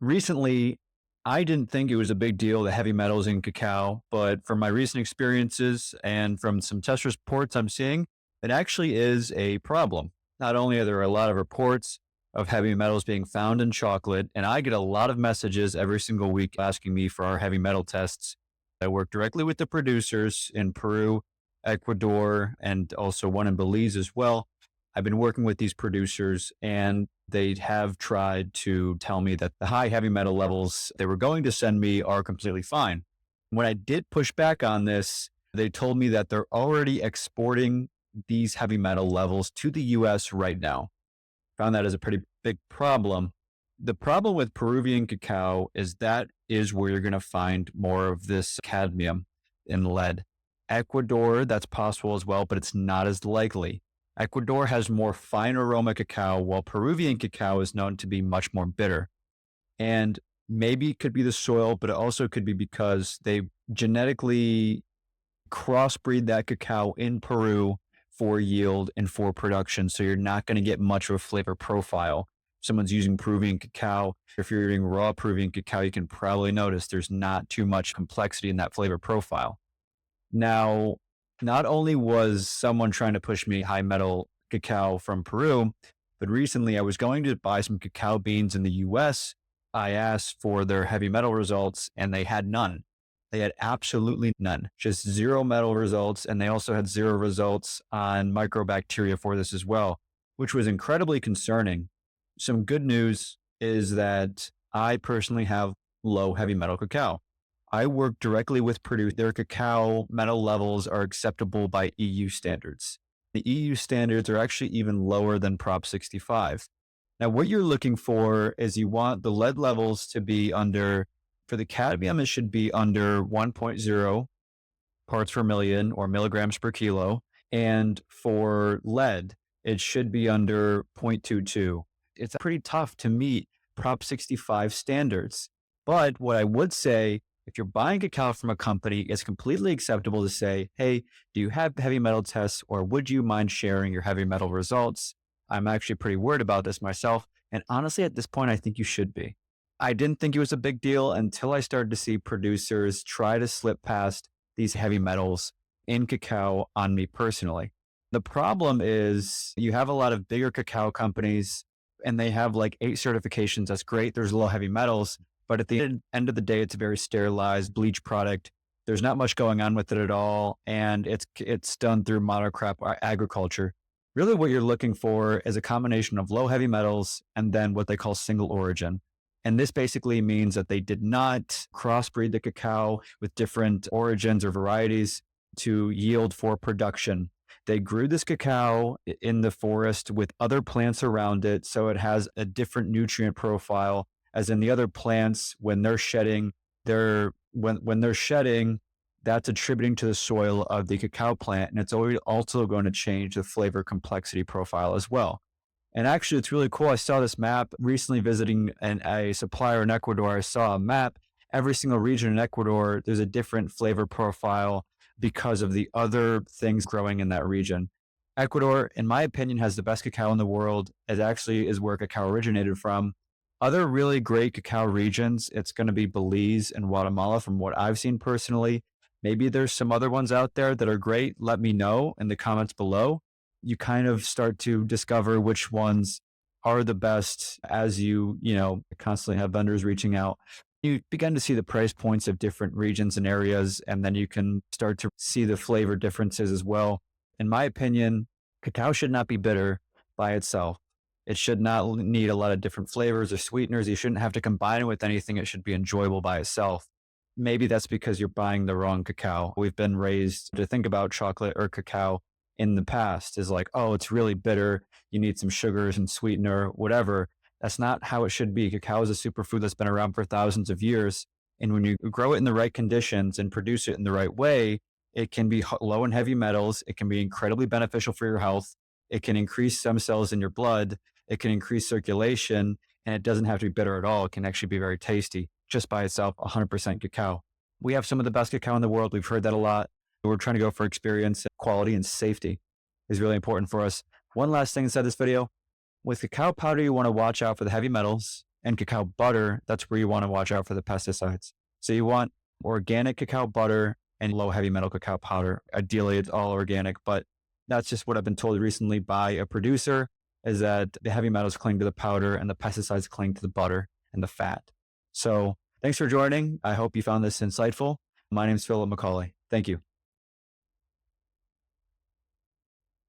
Recently, I didn't think it was a big deal, the heavy metals in cacao, but from my recent experiences and from some test reports I'm seeing, it actually is a problem. Not only are there a lot of reports of heavy metals being found in chocolate, and I get a lot of messages every single week asking me for our heavy metal tests. I work directly with the producers in Peru, Ecuador, and also one in Belize as well. I've been working with these producers, and they have tried to tell me that the high heavy metal levels they were going to send me are completely fine. When I did push back on this, they told me that they're already exporting these heavy metal levels to the US right now. Found that as a pretty big problem. The problem with Peruvian cacao is that is where you're going to find more of this cadmium and lead. Ecuador, that's possible as well, but it's not as likely. Ecuador has more fine aroma cacao, while Peruvian cacao is known to be much more bitter. And maybe it could be the soil, but it also could be because they genetically crossbreed that cacao in Peru for yield and for production. So you're not going to get much of a flavor profile. Someone's using Peruvian cacao. If you're eating raw Peruvian cacao, you can probably notice there's not too much complexity in that flavor profile. Now, not only was someone trying to push me high metal cacao from Peru, but recently I was going to buy some cacao beans in the US. I asked for their heavy metal results and they had none. They had absolutely none, just zero metal results. And they also had zero results on microbacteria for this as well, which was incredibly concerning. Some good news is that I personally have low heavy metal cacao. I work directly with Purdue. Their cacao metal levels are acceptable by EU standards. The EU standards are actually even lower than Prop 65. Now, what you're looking for is you want the lead levels to be under, for the cadmium, it should be under 1.0 parts per million or milligrams per kilo. And for lead, it should be under 0.22. It's pretty tough to meet Prop 65 standards. But what I would say, if you're buying cacao from a company, it's completely acceptable to say, hey, do you have heavy metal tests or would you mind sharing your heavy metal results? I'm actually pretty worried about this myself. And honestly, at this point, I think you should be. I didn't think it was a big deal until I started to see producers try to slip past these heavy metals in cacao on me personally. The problem is you have a lot of bigger cacao companies and they have like 8 certifications. That's great. There's low heavy metals, but at the end of the day, it's a very sterilized bleach product. There's not much going on with it at all. And it's done through monocrop agriculture. Really what you're looking for is a combination of low heavy metals and then what they call single origin. And this basically means that they did not crossbreed the cacao with different origins or varieties to yield for production. They grew this cacao in the forest with other plants around it, so it has a different nutrient profile. As in the other plants, when they're shedding, when they're shedding, that's attributing to the soil of the cacao plant, and it's also going to change the flavor complexity profile as well. And actually, it's really cool. I saw this map recently visiting a supplier in Ecuador. I saw a map. Every single region in Ecuador, there's a different flavor profile because of the other things growing in that region. Ecuador, in my opinion, has the best cacao in the world. It actually is where cacao originated from. Other really great cacao regions, it's going to be Belize and Guatemala from what I've seen personally. Maybe there's some other ones out there that are great. Let me know in the comments below. You kind of start to discover which ones are the best as you constantly have vendors reaching out. You begin to see the price points of different regions and areas, and then you can start to see the flavor differences as well. In my opinion, cacao should not be bitter by itself. It should not need a lot of different flavors or sweeteners. You shouldn't have to combine it with anything. It should be enjoyable by itself. Maybe that's because you're buying the wrong cacao. We've been raised to think about chocolate or cacao in the past is like, oh, it's really bitter. You need some sugars and sweetener, whatever. That's not how it should be. Cacao is a superfood that's been around for thousands of years. And when you grow it in the right conditions and produce it in the right way, it can be low in heavy metals. It can be incredibly beneficial for your health. It can increase stem cells in your blood. It can increase circulation, and it doesn't have to be bitter at all. It can actually be very tasty just by itself, 100% cacao. We have some of the best cacao in the world. We've heard that a lot. We're trying to go for experience, quality, and safety is really important for us. One last thing inside this video. With cacao powder, you want to watch out for the heavy metals and cacao butter, that's where you want to watch out for the pesticides. So you want organic cacao butter and low heavy metal cacao powder. Ideally, it's all organic, but that's just what I've been told recently by a producer, is that the heavy metals cling to the powder and the pesticides cling to the butter and the fat. So thanks for joining. I hope you found this insightful. My name is Philip McCauley. Thank you.